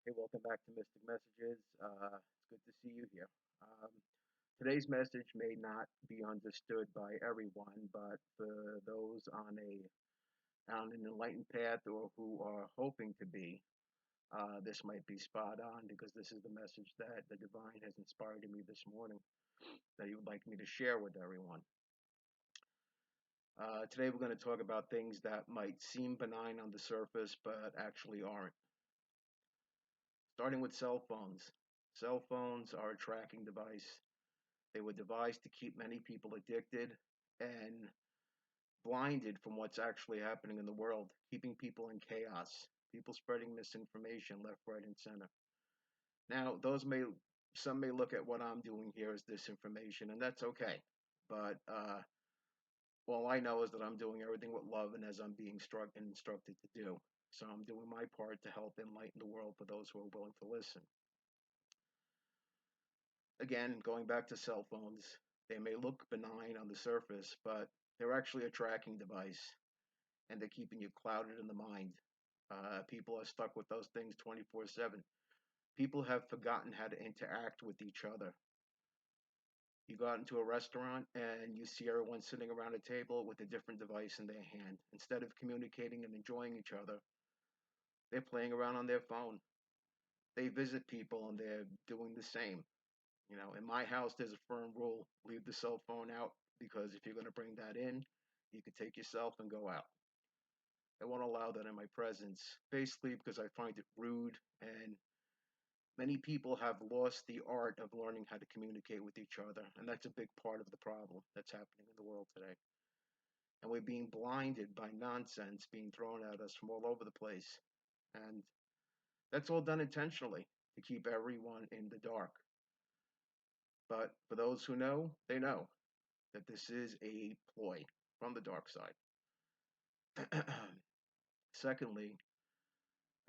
Hey, welcome back to Mystic Messages. It's good to see you here. Um, Today's message may not be understood by everyone, but for those on an enlightened path or who are hoping to be, this might be spot on because this is the message that the divine has inspired in me this morning that he would like me to share with everyone. Today we're going to talk about things that might seem benign on the surface, but actually aren't. Starting with cell phones. Cell phones are a tracking device. They were devised to keep many people addicted and blinded from what's actually happening in the world, keeping people in chaos, people spreading misinformation left, right, and center. Now, some may look at what I'm doing here as disinformation, and that's okay. But all I know is that I'm doing everything with love and as I'm being instructed to do. So I'm doing my part to help enlighten the world for those who are willing to listen. Again, going back to cell phones, they may look benign on the surface, but they're actually a tracking device and they're keeping you clouded in the mind. People are stuck with those things 24/7. People have forgotten how to interact with each other. You go out into a restaurant and you see everyone sitting around a table with a different device in their hand. Instead of communicating and enjoying each other, they're playing around on their phone. They visit people and they're doing the same. In my house, there's a firm rule: leave the cell phone out because if you're going to bring that in, you can take yourself and go out. I won't allow that in my presence, basically because I find it rude, and many people have lost the art of learning how to communicate with each other, and that's a big part of the problem that's happening in the world today. And we're being blinded by nonsense being thrown at us from all over the place, and that's all done intentionally to keep everyone in the dark. But for those who know, they know that this is a ploy from the dark side. Secondly,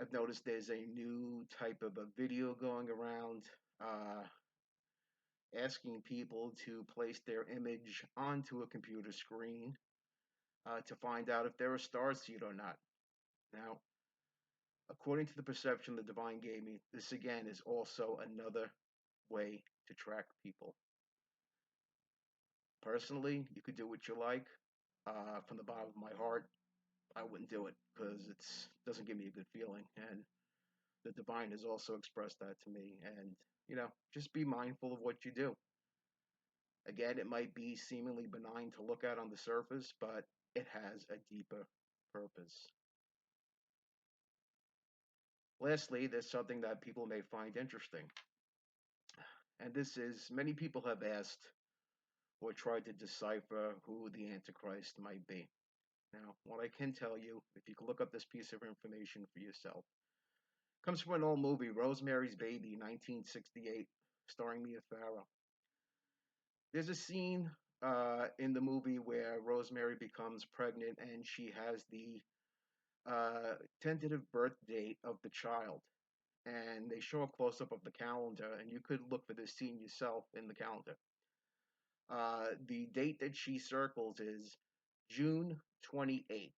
I've noticed there's a new type of a video going around asking people to place their image onto a computer screen to find out if they're a star seed or not. Now, according to the perception the divine gave me, this again is also another way to track people. Personally, you could do what you like. From the bottom of my heart, I wouldn't do it because it doesn't give me a good feeling. And the divine has also expressed that to me. And, just be mindful of what you do. Again, it might be seemingly benign to look at on the surface, but it has a deeper purpose. Lastly, there's something that people may find interesting. And this is many people have asked or tried to decipher who the Antichrist might be. Now, what I can tell you, if you can look up this piece of information for yourself, comes from an old movie, Rosemary's Baby, 1968, starring Mia Farrow. There's a scene in the movie where Rosemary becomes pregnant and she has the tentative birth date of the child. And they show a close up of the calendar, and you could look for this scene yourself in the calendar. The date that she circles is June 28th.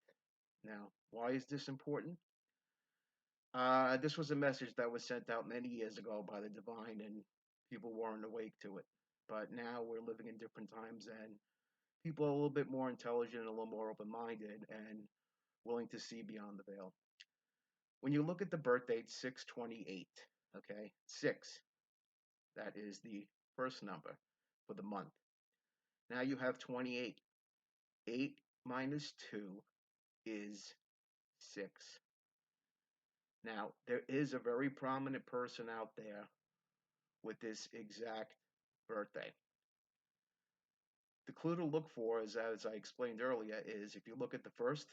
Now, why is this important? This was a message that was sent out many years ago by the divine, and people weren't awake to it. But now we're living in different times, and people are a little bit more intelligent and a little more open minded and willing to see beyond the veil. When you look at the birth date 6/28, okay, 6, that is the first number for the month. Now you have 28. 8 minus 2 is 6. Now, there is a very prominent person out there with this exact birthday. The clue to look for is, as I explained earlier, is if you look at the first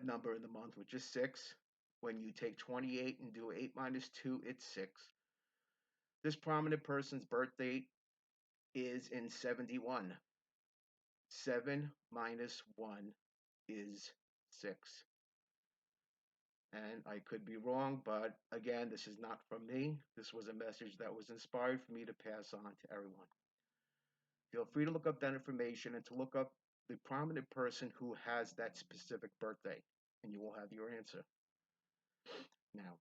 number in the month, which is 6, when you take 28 and do 8 minus 2, it's 6. This prominent person's birth date is in 71. 7 minus 1 is 6. And I could be wrong, but again, this is not from me. This was a message that was inspired for me to pass on to everyone. Feel free to look up that information and to look up the prominent person who has that specific birthday, and you will have your answer. Now,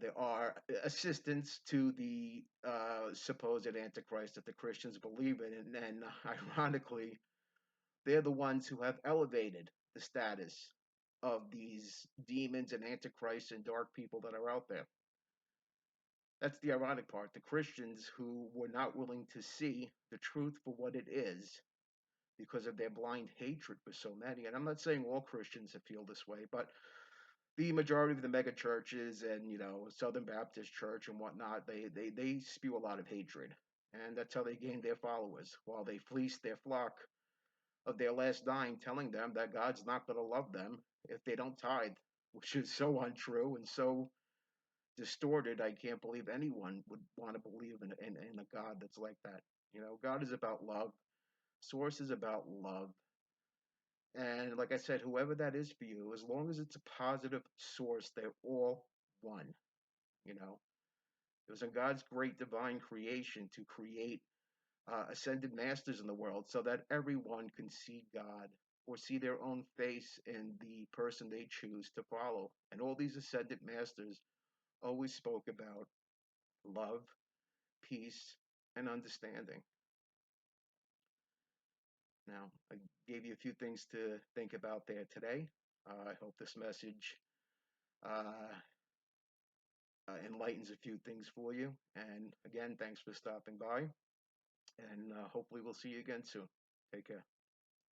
There are assistants to the supposed Antichrist that the Christians believe in, and then ironically, they're the ones who have elevated the status of these demons and antichrists and dark people that are out there. That's the ironic part. The Christians who were not willing to see the truth for what it is because of their blind hatred for so many. And I'm not saying all Christians feel this way, but the majority of the mega churches and Southern Baptist Church and whatnot, they spew a lot of hatred, and that's how they gain their followers. While they fleece their flock of their last dime, telling them that God's not going to love them if they don't tithe, which is so untrue and so distorted. I can't believe anyone would want to believe in a God that's like that. God is about love. Source is about love. And like I said, whoever that is for you, as long as it's a positive source, they're all one. You know, it was in God's great divine creation to create ascended masters in the world so that everyone can see God or see their own face in the person they choose to follow. And all these ascended masters always spoke about love, peace, and understanding. Now, I gave you a few things to think about there today. I hope this message uh, enlightens a few things for you. And again, thanks for stopping by. And hopefully, we'll see you again soon. Take care.